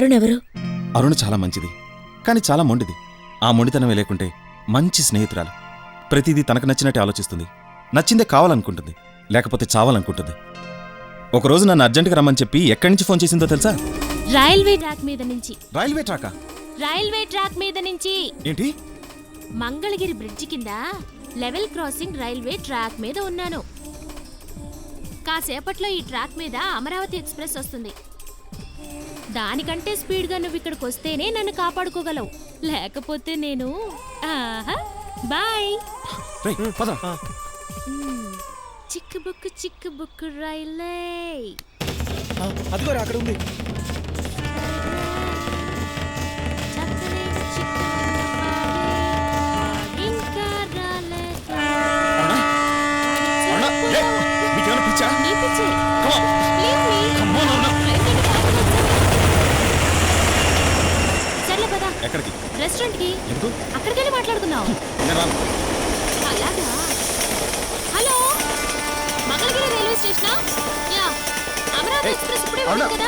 అరుణ్ ఎవరు? అరుణ చాలా మంచిది, కానీ చాలా మొండిది. ఆ మొండితనమే లేకుంటే మంచి స్నేహితురాలు. ప్రతిదీ తనకు నచ్చినట్టే ఆలోచిస్తుంది. నచ్చిందే కావాలనుకుంటుంది, లేకపోతే చావాలనుకుంటుంది. ఒకరోజు నన్ను అర్జెంటుగా రమ్మని చెప్పి ఎక్కడి నుంచి ఫోన్ చేసిందో తెలుసా? రైల్వే ట్రాక్ మీద నుంచి. రైల్వే ట్రాకా? రైల్వే ట్రాక్ మీద నుంచి. ఏంటి? మంగళగిరి బ్రిడ్జి కింద లెవెల్ క్రాసింగ్ రైల్వే ట్రాక్ మీద ఉన్నాను. కాసేపట్లో ఈ ట్రాక్ మీద అమరావతి ఎక్స్ప్రెస్ వస్తుంది. దానికంటే స్పీడ్గా నువ్వు ఇక్కడికి వస్తేనే నన్ను కాపాడుకోగలవు, లేకపోతే నేను బాయ్. చిక్కు బుక్కు రైలే. అదిగోరా అక్కడ ఉంది. ఎక్కడికి? రెస్టారెంట్ కి. ఎందుకు? అక్కడికెళ్ళి మాట్లాడుకుందాం. అలాగా? Hello, Mangalagiri railway station. Yeah, Amaravati express ఇప్పుడే ఉంది కదా.